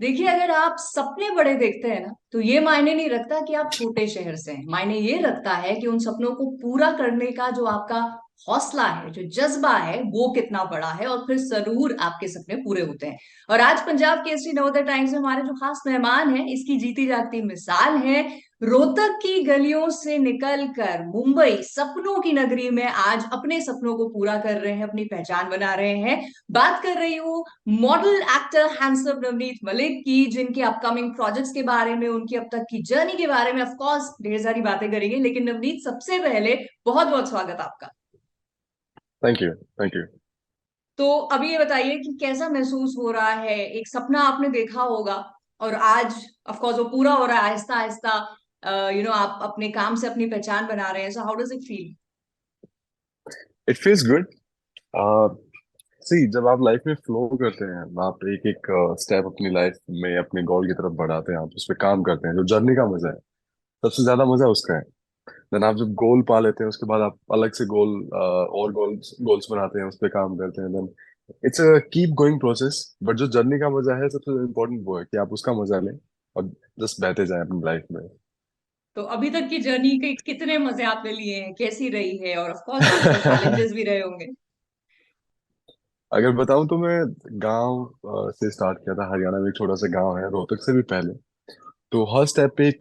देखिए, अगर आप सपने बड़े देखते हैं ना, तो ये मायने नहीं रखता कि आप छोटे शहर से हैं। मायने ये रखता है कि उन सपनों को पूरा करने का जो आपका हौसला है, जो जज्बा है, वो कितना बड़ा है, और फिर जरूर आपके सपने पूरे होते हैं। और आज पंजाब केसरी नवोदय टाइम्स में हमारे जो खास मेहमान हैं, इसकी जीती जागती मिसाल है। रोहतक की गलियों से निकलकर मुंबई सपनों की नगरी में आज अपने सपनों को पूरा कर रहे हैं, अपनी पहचान बना रहे हैं। बात कर रही हूँ model actor handsome Navneet Malik की, जिनके अपकमिंग प्रोजेक्ट्स के बारे में, उनकी अब तक की जर्नी के बारे में ऑफ कोर्स ढेर सारी बातें करेंगे। लेकिन नवनीत, सबसे पहले बहुत बहुत स्वागत आपका। Thank you. Thank you. तो अभी ये बताइए कि कैसा महसूस हो रहा है। एक सपना आपने देखा होगा और आज ऑफ कोर्स वो पूरा हो रहा है आहिस्ता आहिस्ता। आप अपने काम से अपनी पहचान बना रहे हैं। So how does it feel? It feels good. See, जब आप लाइफ में फ्लो करते हैं, आप एक एक स्टेप अपनी लाइफ में अपने गोल की तरफ बढ़ाते हैं, आप उस पर काम करते हैं, जो जर्नी का मजा है, सबसे ज्यादा मजा उसका है। देन आप जब गोल पा लेते हैं, उसके बाद आप अलग से गोल और गोल्स गोल्स बनाते हैं, उस पर काम करते हैं। Then it's a keep going process. But जो जर्नी का मजा है, सबसे इम्पोर्टेंट वो है कि आप उसका मजा लें और जस्ट बहते जाएं अपनी लाइफ में। तो अभी तक की जर्नी के कितने मजे आपने लिए हैं, कैसी रही है? और ऑफ कोर्स बहुत सारे चैलेंजेस भी रहे होंगे। अगर बताऊं तो मैं गांव से स्टार्ट किया था। हरियाणा में एक छोटा सा गांव है, रोहतक से भी पहले। तो हर स्टेप पे एक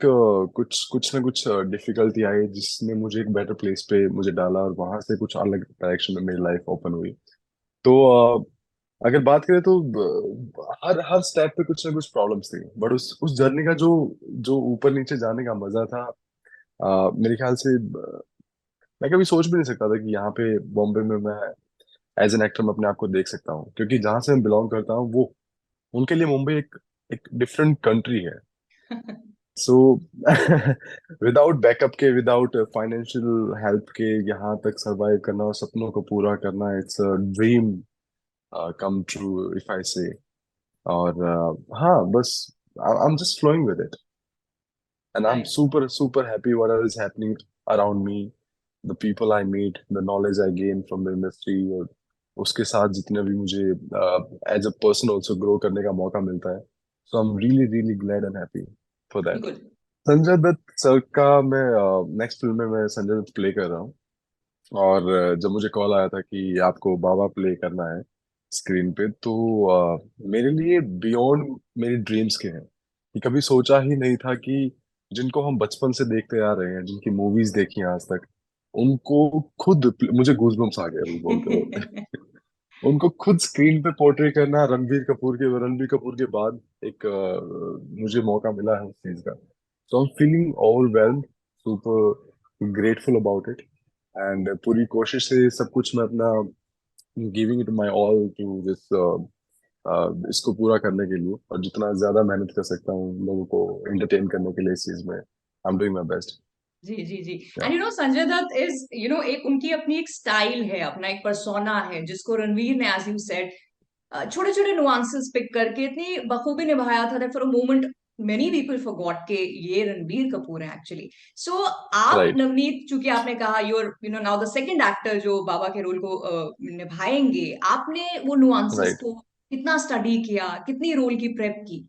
कुछ कुछ ना कुछ डिफिकल्टी आई, जिसने मुझे एक बेटर प्लेस पे मुझे डाला, और वहां से कुछ अलग डायरेक्शन में मेरी लाइफ ओपन हुई। तो अगर बात करें तो हर हर स्टेप पे कुछ ना कुछ प्रॉब्लम्स थी, बट उस जर्नी का जो जो ऊपर नीचे जाने का मजा था, मेरे ख्याल से मैं कभी सोच भी नहीं सकता था कि यहाँ पे बॉम्बे में मैं एज एन एक्टर में अपने आप को देख सकता हूँ, क्योंकि जहाँ से मैं बिलोंग करता हूँ, वो उनके लिए मुंबई एक एक डिफरेंट कंट्री है। सो विदाउट बैकअप के, विदाउट फाइनेंशियल हेल्प के यहाँ तक सरवाइव करना और सपनों को पूरा करना, it's a dream come true, if I say. और हाँ, बस I am just flowing with it, and I am right. Super super happy whatever is happening around me, the people I meet, the knowledge I gain from the industry, और उसके साथ जितने भी मुझे as a person also grow करने का मौका मिलता है। So I am really really glad and happy for that. बिल्कुल। संजय दत्त सर का मैं नेक्स्ट फिल्म में मैं संजय दत्त प्ले कर रहा हूँ। और जब मुझे कॉल आया था कि आपको बाबा प्ले करना है स्क्रीन पे, तो मेरे लिए बियॉन्ड मेरी ड्रीम्स के हैं। कि कभी सोचा ही नहीं था कि जिनको हम बचपन से देखते आ रहे हैं, जिनकी मूवीज देखी हैं आज तक, उनको खुद, मुझे गूजबम्स आ गए अभी बोलते बोलते, उनको खुद स्क्रीन पे पोर्ट्रे करना, रणबीर कपूर के बाद एक मुझे मौका मिला है उस चीज का। So I am feeling overwhelmed, super grateful about it. And पूरी कोशिश से सब कुछ मैं अपना giving it my all to this, इसको पूरा करने के लिए, और जितना ज्यादा मेहनत कर सकता हूँ लोगों को एंटरटेन करने के लिए इस चीज में, I am doing my best. जी जी जी। एंड संजय दत्त इज एक उनकी अपनी एक स्टाइल है, अपना एक पर्सोना है, जिसको रणवीर ने, एज यू सेड, छोटे छोटे नुआंसेस पिक करके इतनी बखूबी निभाया था that for a moment many people forgot के ये रणबीर कपूर है एक्चुअली। सो आप राइट। नवनीत, चूंकि आपने कहा you're now the second actor जो बाबा के रोल को निभाएंगे, आपने वो नुआंसेस राइट। को कितना स्टडी किया, कितनी रोल की प्रेप की?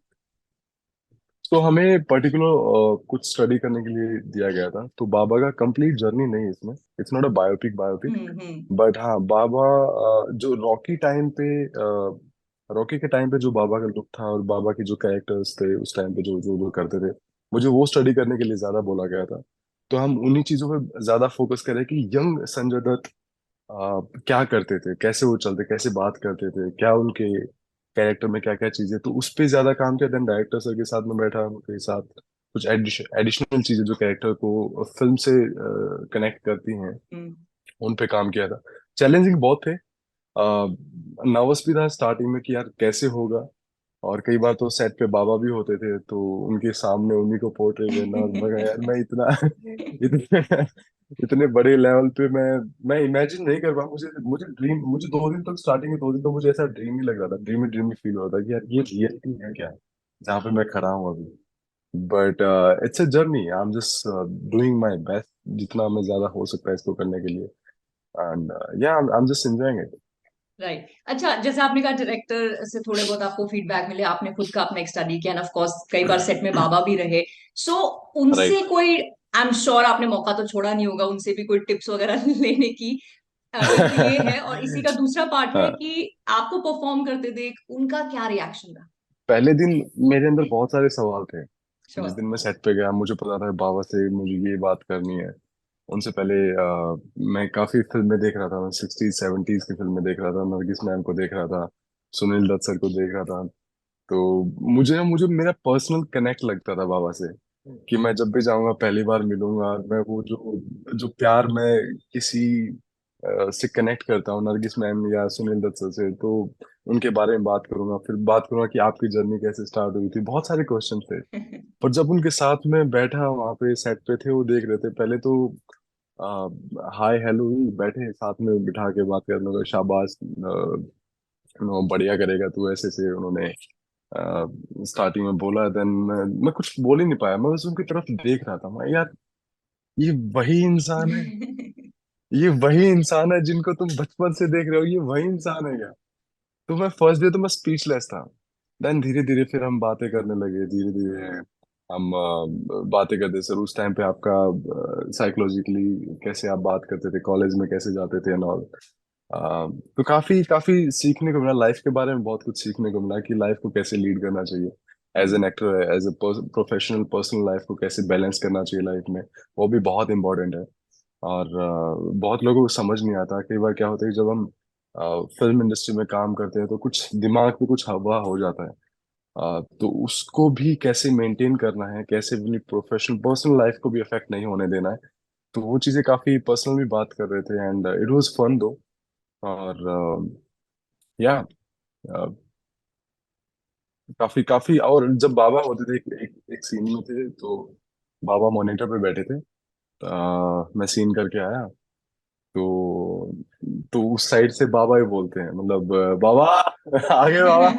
तो हमें पर्टिकुलर कुछ स्टडी करने के लिए दिया गया था, तो बाबा का कंप्लीट जर्नी नहीं है इसमें, it's not a biopic biopic. Hmm. But हाँ, बाबा जो रॉकी के टाइम पे जो बाबा का लुक था, और बाबा के जो कैरेक्टर्स थे उस टाइम पे जो जो जो करते थे, मुझे वो स्टडी करने के लिए ज्यादा बोला गया था। तो हम उन्हीं चीजों पे ज्यादा फोकस करें कि यंग संजय दत्त क्या करते थे, कैसे वो चलते, कैसे बात करते थे, क्या उनके कैरेक्टर में क्या क्या चीजें, तो उस पे ज्यादा काम किया। देन डायरेक्टर सर के साथ में बैठा, उनके साथ कुछ एडिशनल चीजें जो कैरेक्टर को फिल्म से कनेक्ट करती हैं, हम्म। उन पे काम किया था। चैलेंजिंग बहुत थे। नर्वस भी था स्टार्टिंग में कि यार कैसे होगा। और कई बार तो सेट पे बाबा भी होते थे, तो उनके सामने उन्हीं को पोर्ट्रे करना, और मगर यार मैं इतना इतने इतने बड़े लेवल पे मैं इमेजिन नहीं कर पाया। मुझे मुझे ड्रीम मुझे 2 दिन तक, स्टार्टिंग में 2 दिन तो मुझे ऐसा ड्रीम ही लग रहा था, ड्रीम ही फील हो रहा था कि यार ये रियलिटी है क्या, जहाँ पे मैं खड़ा हूँ अभी। But it's a journey, I am just doing my best, जितना मैं ज्यादा हो सकता है इसको करने के लिए। एंड या, आई am just enjoying it. Right. अच्छा, जैसे आपने कहा डायरेक्टर से थोड़े बहुत आपको फीडबैक मिले, आपने खुद का अपना एक स्टडी किया, एंड ऑफ कोर्स कई बार सेट में बाबा भी रहे। सो उनसे राइट। कोई, आई एम श्योर आपने मौका तो छोड़ा नहीं होगा उनसे भी कोई टिप्स वगैरह लेने की। एक तो ये है, और इसी का दूसरा पार्ट है हाँ, कि आपको परफॉर्म करते देख उनका क्या रिएक्शन रहा। पहले दिन मेरे अंदर बहुत सारे सवाल थे। जिस श्योर। दिन मैं सेट पे गया मुझे पता था बाबा से मुझे ये बात करनी है। उनसे पहले मैं काफी फिल्में देख रहा था, मैं 60s 70s की फिल्में देख रहा था, नरगिस मैम को देख रहा था, सुनील दत्त सर को देख रहा था। तो मुझे मेरा पर्सनल कनेक्ट लगता था बाबा से, कि मैं जब भी जाऊंगा पहली बार मिलूंगा, और मैं वो जो जो प्यार मैं किसी से कनेक्ट करता हूँ, नरगिस मैम या सुनील दत्त सर से, तो उनके बारे में बात करूंगा, फिर बात करूंगा कि आपकी जर्नी कैसे स्टार्ट हुई थी। बहुत सारे क्वेश्चन थे। पर जब उनके साथ में बैठा वहां पे सेट पे थे, वो देख रहे थे, पहले तो हाय हेलो ही बैठे साथ में बिठा के बात करने को, शाबाश बढ़िया करेगा तू, ऐसे से उन्होंने स्टार्टिंग में बोला। देन मैं कुछ बोल ही नहीं पाया, मैं बस उनकी तरफ देख रहा था। मैं यार, ये वही इंसान है, ये वही इंसान है जिनको तुम बचपन से देख रहे हो, ये वही इंसान है क्या? तो मैं फर्स्ट डे तो मैं स्पीचलेस था। देन धीरे धीरे फिर हम बातें करने लगे, धीरे धीरे हम बातें करते। सर उस टाइम पे आपका साइकोलॉजिकली कैसे आप बात करते थे, कॉलेज में कैसे जाते थे एंड ऑल। तो काफी काफी सीखने को मिला लाइफ के बारे में, बहुत कुछ सीखने को मिला कि लाइफ को कैसे लीड करना चाहिए as an actor, as a professional personal life को कैसे बैलेंस करना चाहिए लाइफ में। वो भी बहुत इंपॉर्टेंट है। और बहुत लोगों को समझ नहीं आता। कई बार क्या होता है कि जब हम फिल्म इंडस्ट्री में काम करते हैं तो कुछ दिमाग पे कुछ हवा हो जाता है। तो उसको भी कैसे मेंटेन करना है, कैसे अपनी प्रोफेशनल पर्सनल लाइफ को भी अफेक्ट नहीं होने देना है। तो वो चीजें काफी पर्सनल भी बात कर रहे थे, एंड इट वाज फन दो। और या काफी काफी। और जब बाबा होते थे, एक सीन में थे तो बाबा मॉनिटर पे बैठे थे। मैं सीन करके आया, तो उस साइड से बाबा ही बोलते हैं, मतलब बाबा आगे बाबा।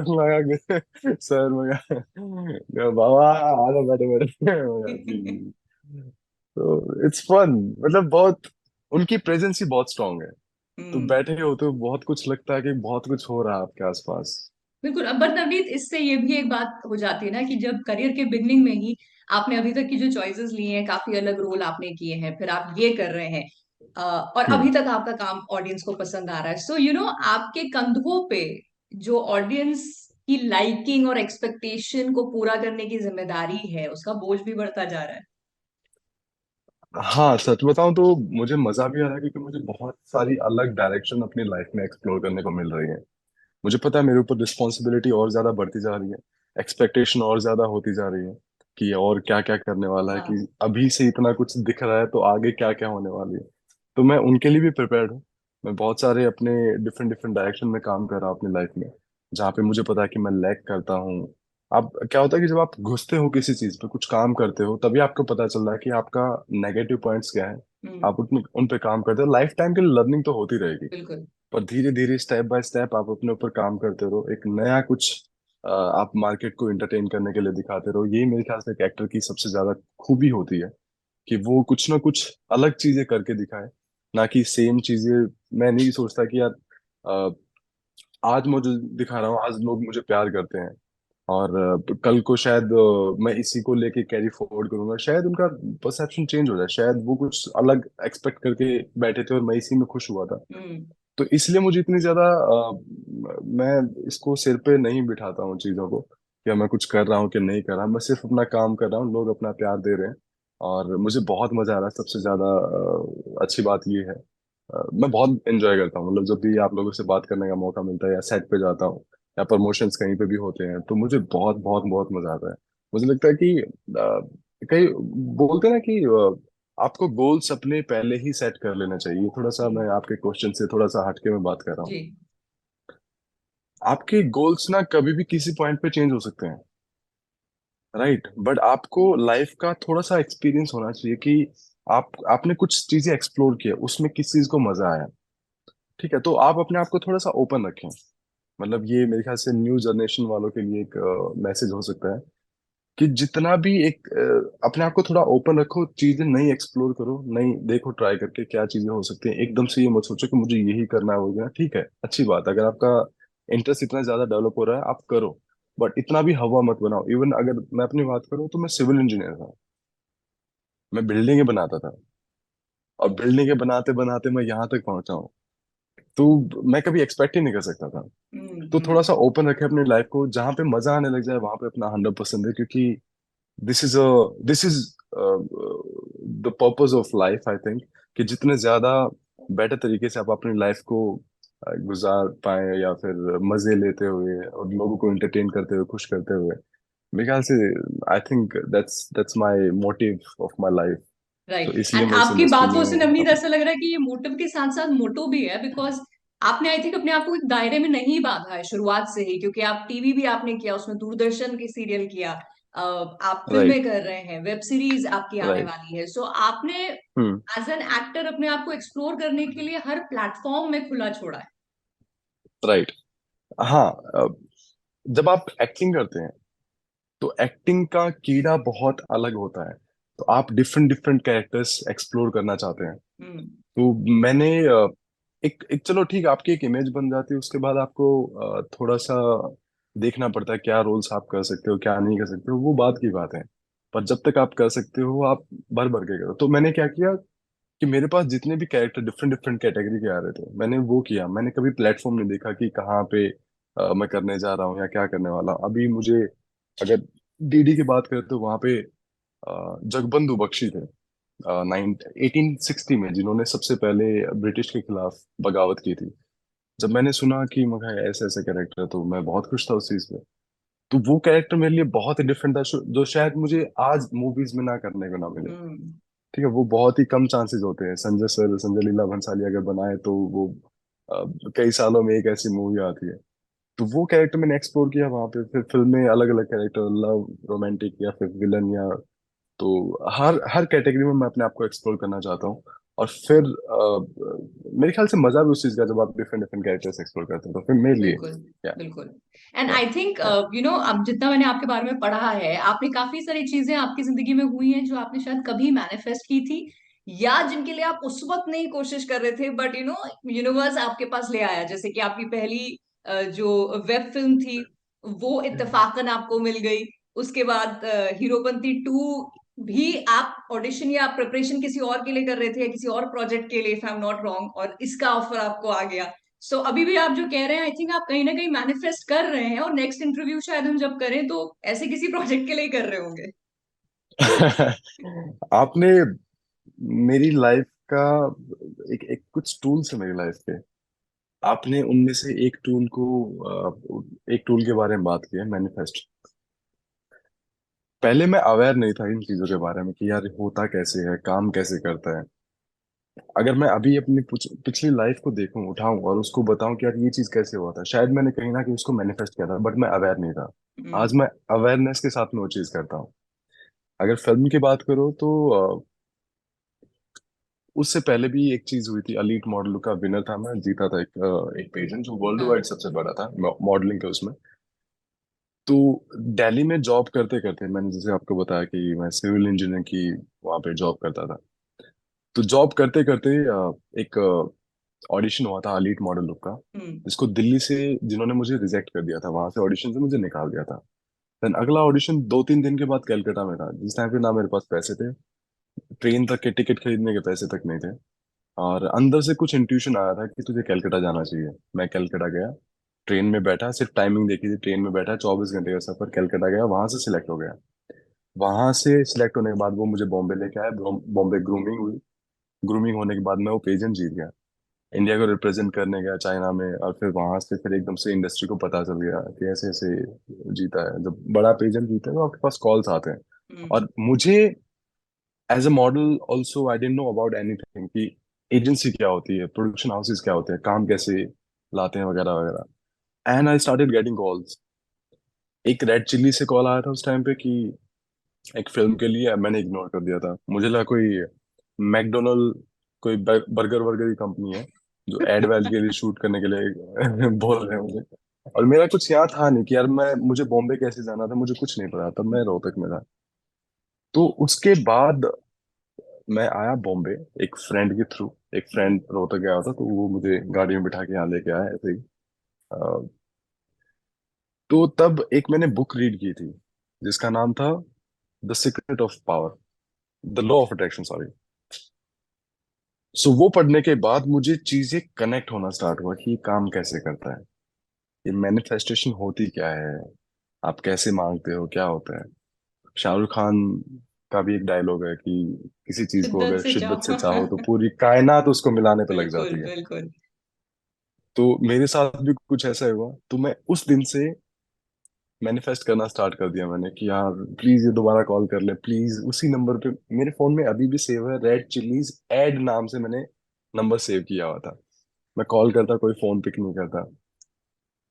लगा कि सर, मगा बाबा आ जाओ, बैठे बैठे मगा जी। तो इट्स फन, मतलब बहुत, उनकी प्रेजेंस ही बहुत स्ट्रांग है। तो हम्म। बैठे हो तो बहुत कुछ लगता है कि बहुत कुछ हो रहा है आपके आसपास। बिल्कुल। अब बट नवनीत, इससे ये भी एक बात हो जाती है ना कि जब करियर के बिगनिंग में ही आपने अभी तक की जो चॉइसेस लिए हैं, काफी अलग रोल आपने किए हैं, फिर आप ये कर रहे हैं, और हम्म। अभी तक आपका काम ऑडियंस को पसंद आ रहा है। सो आपके कंधों पे जो ऑडियंस की लाइकिंग और एक्सपेक्टेशन को पूरा करने की जिम्मेदारी है, उसका बोझ भी बढ़ता जा रहा है। हाँ, सच बताऊं तो मुझे मजा भी आ रहा है, क्योंकि मुझे बहुत सारी अलग डायरेक्शन अपनी लाइफ में एक्सप्लोर करने को मिल रही है। मुझे पता है मेरे ऊपर रिस्पॉन्सिबिलिटी और ज्यादा बढ़ती जा रही है, एक्सपेक्टेशन और ज्यादा होती जा रही है, कि और क्या क्या करने वाला है, हाँ। कि अभी से इतना कुछ दिख रहा है तो आगे क्या क्या होने वाली है। तो मैं उनके लिए भी प्रिपेयर्ड हूँ। मैं बहुत सारे अपने डिफरेंट डिफरेंट डायरेक्शन में काम कर रहा हूँ अपनी लाइफ में, जहाँ पे मुझे पता है कि मैं लैग करता हूँ। अब क्या होता है कि जब आप घुसते हो किसी चीज पे, कुछ काम करते हो, तभी आपको पता चल रहा है कि आपका नेगेटिव पॉइंट्स क्या है। हम्म। आप उन पे काम करते हो, लाइफ टाइम के लिए लर्निंग तो होती रहेगी। बिल्कुल। पर धीरे धीरे स्टेप बाय स्टेप आप अपने ऊपर काम करते रहो, एक नया कुछ आप मार्केट को एंटरटेन करने के लिए दिखाते रहो। यही मेरे ख्याल से एक एक्टर की सबसे ज्यादा खूबी होती है, कि वो कुछ ना कुछ अलग चीजें करके दिखाए, ना कि सेम चीजें। मैं नहीं सोचता कि यार अ, आज मुझे दिखा रहा हूँ, आज लोग मुझे प्यार करते हैं, और कल को शायद मैं इसी को लेके कैरी फॉरवर्ड करूंगा, शायद उनका परसेप्शन चेंज हो जाए, शायद वो कुछ अलग एक्सपेक्ट करके बैठे थे और मैं इसी में खुश हुआ था। हम्म। तो इसलिए मुझे इतनी ज्यादा मैं इसको सिर पे नहीं बिठाता हूँ चीजों को, कि मैं कुछ कर रहा हूँ कि नहीं कर रहा। मैं सिर्फ अपना काम कर रहा हूँ, लोग अपना प्यार दे रहे हैं, और मुझे बहुत मजा आ रहा है। सबसे ज्यादा अच्छी बात ये है, मैं बहुत एंजॉय करता हूँ, मतलब जब भी आप लोगों से बात करने का मौका मिलता है, या सेट पे जाता हूँ, या प्रमोशंस कहीं पे भी होते हैं, तो मुझे बहुत बहुत बहुत मजा आता है। मुझे लगता है कि कई बोलते हैं ना कि आपको गोल्स अपने पहले ही सेट कर लेना चाहिए। थोड़ा सा मैं हम्म। आपके क्वेश्चन से थोड़ा सा हटके मैं बात कर रहा हूँ। जी। आपके गोल्स ना कभी भी किसी पॉइंट पे चेंज हो सकते हैं, राइट? बट आपको लाइफ का थोड़ा सा एक्सपीरियंस होना चाहिए, कि आपने कुछ चीजें एक्सप्लोर किया, उसमें किस चीज को मजा आया। ठीक है, तो आप अपने आप को थोड़ा सा ओपन रखें। मतलब ये मेरे ख्याल से न्यू जनरेशन वालों के लिए एक मैसेज हो सकता है, कि जितना भी एक अपने आप को थोड़ा ओपन रखो, चीजें नई एक्सप्लोर करो, नई देखो, ट्राई करके क्या चीजें हो सकती हैं। एकदम से ये मत सोचो कि मुझे यही करना है, हो गया ठीक है, अच्छी बात है। अगर आपका इंटरेस्ट इतना ज्यादा डेवलप हो रहा है, आप करो, बट इतना भी हवा मत बनाओ। इवन अगर मैं अपनी बात करूँ तो मैं सिविल इंजीनियर था, मैं बिल्डिंगें बनाता था, और बिल्डिंगें बनाते बनाते मैं यहाँ तक पहुंचा हूँ। तो मैं कभी एक्सपेक्ट ही नहीं कर सकता था। तो थोड़ा हम्म। सा ओपन रखे अपनी लाइफ को, जहाँ पे मजा आने लग जाए वहां पे अपना 100% है, क्योंकि this is this is the purpose of life, I think. कि जितने ज्यादा बेटर तरीके से आप अपनी लाइफ को गुजार पाए, या फिर मजे लेते हुए और लोगों को एंटरटेन करते हुए, खुश करते हुए, मेरे ख्याल से I think that's my motive of my life. Right. तो इसलिए एंड मैं इस आपकी इंडस्ट्री बातों से में नवनीत ऐसा लग रहा है कि ये मोटिव के साथ साथ मोटो भी है, बिकॉज आपने आई थिंक अपने आप को एक दायरे में नहीं बांधा है शुरुआत से ही, क्योंकि आप टीवी भी आपने किया, उसमें दूरदर्शन के सीरियल किया, आप फिल्में राइट, कर रहे हैं, वेब सीरीज आपकी आने राइट। वाली है। सो आपने हम्म। एज एन एक्टर अपने आप को एक्सप्लोर करने के लिए हर प्लेटफॉर्म में खुला छोड़ा है। राइट। हाँ। जब आप एक्टिंग करते हैं तो एक्टिंग का कीड़ा बहुत अलग होता है। तो आप डिफरेंट डिफरेंट कैरेक्टर्स एक्सप्लोर करना चाहते हैं। हम्म। तो मैंने एक एक चलो ठीक है, आपकी एक इमेज बन जाती है, उसके बाद आपको थोड़ा सा देखना पड़ता है क्या रोल्स आप कर सकते हो, क्या नहीं कर सकते हो, वो बात की बात है। पर जब तक आप कर सकते हो, आप भर भर के करो। तो मैंने क्या किया कि मेरे पास जितने भी कैरेक्टर डिफरेंट डिफरेंट कैटेगरी के आ रहे थे, मैंने वो किया। मैंने कभी प्लेटफॉर्म नहीं देखा कि कहाँ पे मैं करने जा रहा हूँ या क्या करने वाला हूँ। अभी मुझे अगर डीडी की बात करें तो वहाँ पे जगबंधु बख्शी थे, 1860 में, जिन्होंने सबसे पहले ब्रिटिश के खिलाफ बगावत की थी। जब मैंने सुना कि मगा ऐसे ऐसे कैरेक्टर है, तो मैं बहुत खुश था उस चीज पे। तो वो कैरेक्टर मेरे लिए बहुत ही डिफरेंट था, जो शायद मुझे आज मूवीज में ना करने को ना मिले। हम्म। ठीक है, वो बहुत ही कम चांसेस होते हैं। संजय सर, संजय लीला भंसाली अगर बनाए तो वो कई सालों में एक ऐसी मूवी आती है। तो वो कैरेक्टर मैंने एक्सप्लोर किया वहां पे। फिर फिल्म में अलग अलग कैरेक्टर, लव, रोमांटिक, या फिर विलन, या तो हर हर कैटेगरी में मैं अपने आप को एक्सप्लोर करना चाहता हूँ। और फिर मेरे ख्याल से मजा भी उस चीज का, जब आप डिफरेंट डिफरेंट कैरेक्टर्स एक्सप्लोर करते हैं, तो फिर मेरे लिए बिल्कुल। या बिल्कुल। एंड या आई थिंक या अब जितना मैंने आपके बारे में पढ़ा है, आपने काफी सारी चीजें आपकी जिंदगी में हुई हैं जो आपने शायद कभी मैनिफेस्ट की थी, या जिनके लिए आप उस वक्त नहीं कोशिश कर रहे थे, बट यूनिवर्स आपके पास ले आया। जैसे कि आपकी पहली जो वेब फिल्म थी, वो इत्तेफाकन आपको मिल गई। उसके बाद हीरोपंती 2 भी आप ऑडिशन या प्रिपरेशन किसी और के लिए कर रहे थे, या किसी और प्रोजेक्ट के लिए, if I am not wrong, और इसका ऑफर आपको आ गया। सो अभी भी आप जो कह रहे हैं, आई थिंक आप कहीं ना कहीं मैनिफेस्ट कर रहे हैं, और नेक्स्ट इंटरव्यू शायद हम जब करें तो ऐसे किसी प्रोजेक्ट के लिए ही कर रहे होंगे। आपने मेरी लाइफ का एक कुछ टूल्स है मेरी लाइफ के, आपने उनमें से एक टूल को, एक टूल के बारे में बात की है, मैनिफेस्ट। पहले मैं अवेयर नहीं था इन चीजों के बारे में कि यार होता कैसे है, काम कैसे करता है। अगर मैं अभी अपनी पिछली लाइफ को देखूं, उठाऊं और उसको बताऊं कि यार ये चीज कैसे हुआ था, शायद मैंने कहीं ना कहीं उसको मैनिफेस्ट किया था, बट मैं अवेयर नहीं था। आज हम्म। मैं अवेयरनेस के साथ में वो चीज करता हूँ। अगर फिल्म की बात करो तो उससे पहले भी एक चीज हुई थी। अलीट मॉडल का विनर था मैं, जीता था एक पेजेंट जो वर्ल्ड वाइड हाँ। सबसे बड़ा था मॉडलिंग का उसमें। तो दिल्ली में जॉब करते करते, मैंने जैसे आपको बताया कि मैं सिविल इंजीनियर की वहाँ पे जॉब करता था। तो जॉब करते करते एक ऑडिशन हुआ था अलीट मॉडल लुक का, हम्म। जिसको दिल्ली से, जिन्होंने मुझे रिजेक्ट कर दिया था, वहां से ऑडिशन से मुझे निकाल दिया था। देन अगला ऑडिशन 2-3 दिन के बाद कलकत्ता में था, जिस टाइम पे ना मेरे पास पैसे थे, ट्रेन तक के टिकट खरीदने के पैसे तक नहीं थे। और अंदर से कुछ इंट्यूशन आया था कि तुझे कलकत्ता जाना चाहिए। मैं कलकत्ता गया, ट्रेन में बैठा, सिर्फ टाइमिंग देखी थी, ट्रेन में बैठा, 24 घंटे का सफर, कलकत्ता गया, वहां से सिलेक्ट हो गया। वहां से सिलेक्ट होने के बाद वो मुझे बॉम्बे लेके आया, बॉम्बे ग्रूमिंग हुई। ग्रूमिंग होने के बाद मैं वो पेजेंट जीत गया, इंडिया को रिप्रेजेंट करने गया चाइना में। और फिर वहां से फिर एकदम से इंडस्ट्री को पता चल गया कि ऐसे ऐसे जीता है। जब बड़ा पेजेंट जीते हैं तो आपके पास कॉल्स आते हैं। हम्म। और मुझे as a model also I don't know about anything कि एजेंसी क्या होती है, प्रोडक्शन हाउसेस क्या होते हैं, काम कैसे लाते हैं, वगैरह वगैरह। And I started getting calls. एक रेड चिल्ली से कॉल आया था उस टाइम पे कि एक फिल्म के लिए, मैंने इग्नोर कर दिया था। मुझे लगा कोई मैकडोनल्ड, कोई बर्गर वर्गर की कंपनी है जो एड वैड के लिए शूट करने के लिए बोल रहे हैं मुझे। और मेरा कुछ यहाँ था नहीं कि यार मैं मुझे बॉम्बे कैसे जाना था, मुझे कुछ नहीं पता, तब मैं रोहतक में था। तो उसके बाद मैं आया बॉम्बे एक फ्रेंड के थ्रू। एक फ्रेंड रोहतक गया था, तो वो मुझे गाड़ी में बिठा के यहाँ लेके आया ऐसे ही। अ, तो तब एक मैंने बुक रीड की थी जिसका नाम था the secret of power, the law of attraction, sorry. So वो पढ़ने के बाद मुझे चीजें कनेक्ट होना स्टार्ट हुआ कि ये काम कैसे करता है, ये मैनिफेस्टेशन होती क्या है, आप कैसे मांगते हो, क्या होता है। शाहरुख खान का भी एक डायलॉग है कि किसी चीज को शिद्दत अगर से शिद्दत से चाहो। चाहो तो पूरी कायनात उसको मिलाने पे लग बिल्कुल जाती है। बिल्कुल। तो मेरे साथ भी कुछ ऐसा ही हुआ, तो मैं उस दिन से मैनिफेस्ट करना स्टार्ट कर दिया मैंने कि यार प्लीज ये दोबारा कॉल कर ले प्लीज, उसी नंबर पे। मेरे फोन में अभी भी सेव है, रेड चिलीज एड नाम से मैंने नंबर सेव किया हुआ था। मैं कॉल करता, कोई फोन पिक नहीं करता।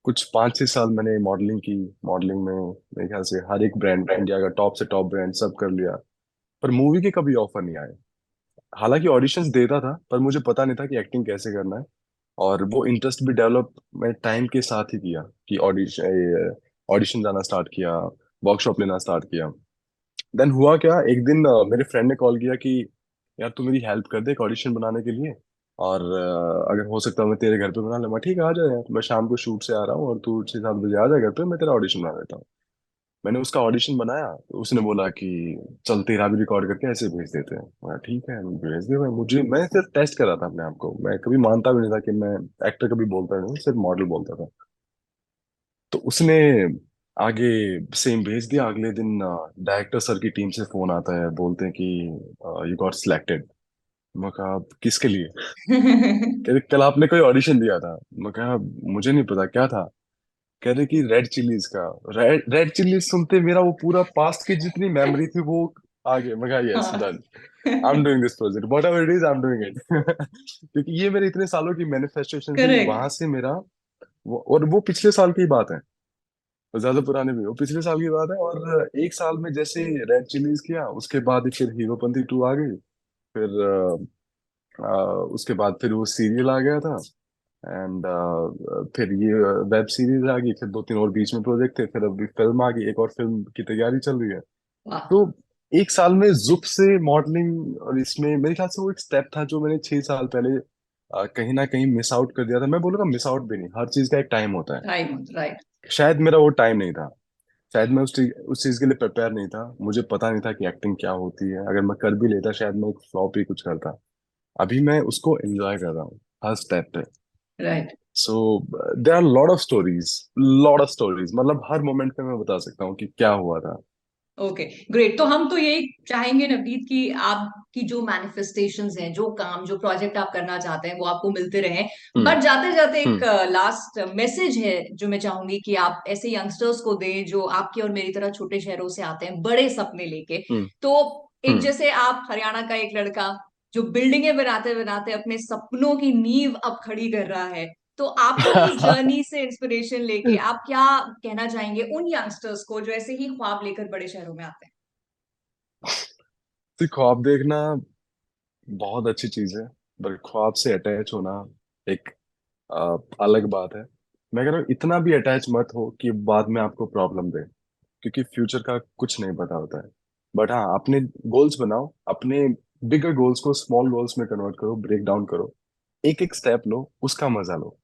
कुछ 5-6 साल मैंने मॉडलिंग की। मॉडलिंग में मेरे ख्याल से हर एक ब्रांड, इंडिया का टॉप से टॉप ब्रांड सब कर लिया, पर मूवी के कभी ऑफर नहीं आए। हालांकि ऑडिशंस देता था, पर मुझे पता नहीं था कि एक्टिंग कैसे करना है। और वो इंटरेस्ट भी डेवलप मैं टाइम के साथ ही किया कि ऑडिशन ऑडिशन जाना स्टार्ट किया, वर्कशॉप लेना स्टार्ट किया। देन हुआ क्या, एक दिन मेरे फ्रेंड ने कॉल किया कि यार तू मेरी हेल्प कर दे एक ऑडिशन बनाने के लिए, और अगर हो सकता है मैं तेरे घर पे बना ले। मैं ठीक है, आ जा यार, मैं शाम को शूट से आ रहा हूँ और तू 6-7 बजे आ जा घर पे, मैं तेरा ऑडिशन बना देता हूँ। मैंने उसका ऑडिशन बनाया, तो उसने बोला कि चल तेरा भी रिकॉर्ड करके ऐसे भेज देते हैं। मैं ठीक है भेज दे भाई। मुझे, मैं सिर्फ टेस्ट कर रहा था अपने आप को, मैं कभी मानता भी नहीं था कि मैं एक्टर, कभी बोलता नहीं, सिर्फ मॉडल बोलता था। तो उसने आगे सेम भेज दिया। अगले दिन डायरेक्टर सर की टीम से फोन आता है, बोलते हैं कि यू गॉट सिलेक्टेड। मैं कहा किसके लिए? कह रहे कल आपने कोई ऑडिशन दिया था। मैं कहा मुझे नहीं पता क्या था। कह रहे कि रेड चिलीज का। रेड रेड चिलीज सुनते मेरा वो पूरा पास्ट की जितनी मेमोरी थी वो आगे। मैं कहा यस हाँ। Done, I am doing this project what ever it is, I am doing it. क्योंकि ये मेरे इतने सालों की मैनिफेस्टेशन थी, करेक्ट। वहां से मेरा और वो पिछले साल की बात है, वो ज्यादा पुराने भी, वो पिछले साल की बात है। और एक साल में जैसे रेड चिलीज किया, उसके बाद ही फिर हीरोपंती 2 आ गई। फिर उसके बाद फिर वो सीरियल आ गया था। एंड फिर ये वेब सीरीज आ गई, फिर 2-3 और बीच में प्रोजेक्ट थे, फिर अभी फिल्म आ गई, एक और फिल्म की तैयारी चल रही है। वाह। तो एक साल में जुप से मॉडलिंग, और इसमें मेरे ख्याल से वो एक स्टेप था जो मैंने 6 साल पहले कहीं ना कहीं मिस आउट कर दिया था। मैं बोलूँगा मिस आउट भी नहीं, हर चीज का एक टाइम होता है। Time right. शायद मेरा वो टाइम नहीं था, शायद मैं उस चीज के लिए प्रिपेयर नहीं था, मुझे पता नहीं था कि एक्टिंग क्या होती है। अगर मैं कर भी लेता, शायद मैं एक फ्लॉप ही कुछ करता। अभी मैं उसको एंजॉय कर रहा हूँ हर स्टेप पे। Right. So there are lot of stories, lot of stories, मतलब हर मोमेंट पे मैं बता सकता हूँ कि क्या हुआ था। Okay great. तो हम तो यही चाहेंगे नवनीत कि आपकी जो मैनिफेस्टेशंस हैं, जो काम, जो प्रोजेक्ट आप करना चाहते हैं वो आपको मिलते रहें। हम्म। बट जाते जाते एक हम्म। लास्ट मैसेज है जो मैं चाहूंगी कि आप ऐसे यंगस्टर्स को दें जो आपके और मेरी तरह छोटे शहरों से आते हैं बड़े सपने लेके। हम्म। तो एक हम्म। जैसे आप हरियाणा का एक लड़का जो बिल्डिंगें बनाते बनाते अपने सपनों की नींव अब खड़ी कर रहा है, तो आपकी इस जर्नी से इंस्पिरेशन लेके आप क्या कहना चाहेंगे उन यंगस्टर्स को जो ऐसे ही ख्वाब लेकर बड़े शहरों में आते हैं? तो ख्वाब देखना बहुत अच्छी चीज है, पर ख्वाब से अटैच होना एक अलग बात है। मैं कह रहा हूँ इतना भी अटैच मत हो कि बाद में आपको प्रॉब्लम दे, क्योंकि फ्यूचर का कुछ नहीं पता होता है। बट हाँ, अपने गोल्स बनाओ, अपने बिगर गोल्स को स्मॉल गोल्स में कन्वर्ट करो, ब्रेक डाउन करो, एक एक स्टेप लो, उसका मजा लो।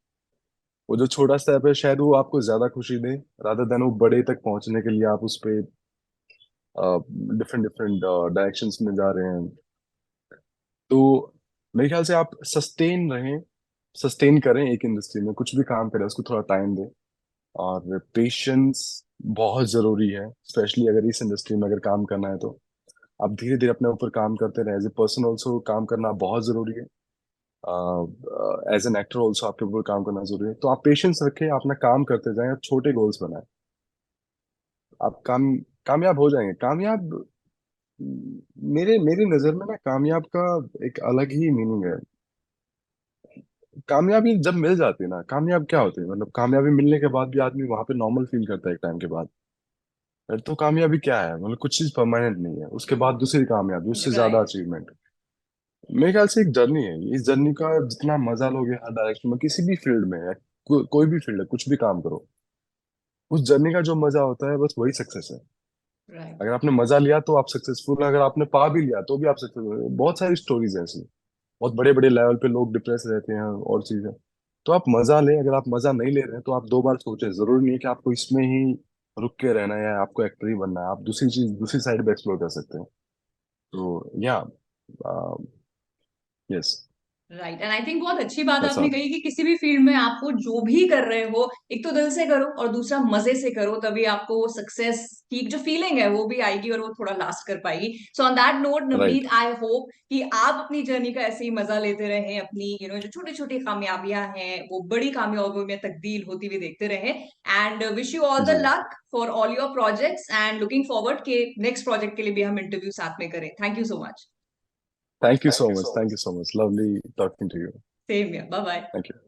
वो जो छोटा स्टेप है शायद वो आपको ज्यादा खुशी दे, रादर देन वो बड़े तक पहुंचने के लिए आप उस पे डिफरेंट डिफरेंट डायरेक्शंस में जा रहे हैं। तो मेरे ख्याल से आप सस्टेन रहें, सस्टेन करें, एक इंडस्ट्री में कुछ भी काम करें उसको थोड़ा टाइम दें। और पेशेंस बहुत जरूरी है, स्पेशली अगर इस इंडस्ट्री में अगर काम करना है तो आप धीरे धीरे अपने ऊपर काम करते रहे। एज ए पर्सन ऑल्सो काम करना बहुत जरूरी है, एज एन एक्टर ऑल्सो आपके ऊपर काम करना जरूरी है। तो आप पेशेंस रखें, अपना काम करते जाएं और छोटे गोल्स बनाएं, आप कामयाब हो जाएंगे। कामयाब, मेरे मेरी नजर में ना कामयाब का एक अलग ही मीनिंग है। कामयाबी जब मिल जाती है ना, कामयाब क्या होती है, मतलब कामयाबी मिलने के बाद भी आदमी वहां पे नॉर्मल फील करता है एक टाइम के बाद। फिर तो कामयाबी क्या है, मतलब कुछ चीज परमानेंट नहीं है, उसके बाद दूसरी कामयाबी, उससे ज्यादा राइट। अचीवमेंट। मेरे ख्याल से एक जर्नी है, इस जर्नी का जितना मजा लोगे हर डायरेक्शन में, किसी भी फील्ड में है, कोई भी फील्ड है, कुछ भी काम करो, उस जर्नी का जो मजा होता है बस वही सक्सेस है। राइट। अगर आपने मजा लिया तो आप सक्सेसफुल, अगर आपने पा भी लिया तो भी आप सक्सेसफुल। बहुत सारी स्टोरीज है ऐसी, बहुत बड़े बड़े लेवल पे लोग डिप्रेस रहते हैं और चीजें। तो आप मजा लें, अगर आप मजा नहीं ले रहे हैं तो आप दो बार सोचें। जरूरी नहीं है कि आपको इसमें ही रुक के रहना है या आपको एक्टर ही बनना है, आप दूसरी चीज दूसरी साइड भी एक्सप्लोर कर सकते हैं। तो या yes, right, and I think बहुत अच्छी बात ऐसा। आपने कही कि किसी भी फील्ड में आपको जो भी कर रहे हो, एक तो दिल से करो और दूसरा मजे से करो, तभी आपको वो सक्सेस की जो फीलिंग है वो भी आएगी और वो थोड़ा लास्ट कर पाएगी। So on that note right. Navneet, I hope कि आप अपनी जर्नी का ऐसे ही मजा लेते रहें, अपनी जो छोटी छोटी कामयाबियां हैं वो बड़ी कामयाबियों में तब्दील होती हुई देखते रहें। And wish you all the जी, luck for all your projects, and looking forward के नेक्स्ट प्रोजेक्ट के लिए भी हम इंटरव्यू साथ में करें। Thank you so much. Thank you so much, thank you so much, lovely talking to you. Same, bye bye. Thank you.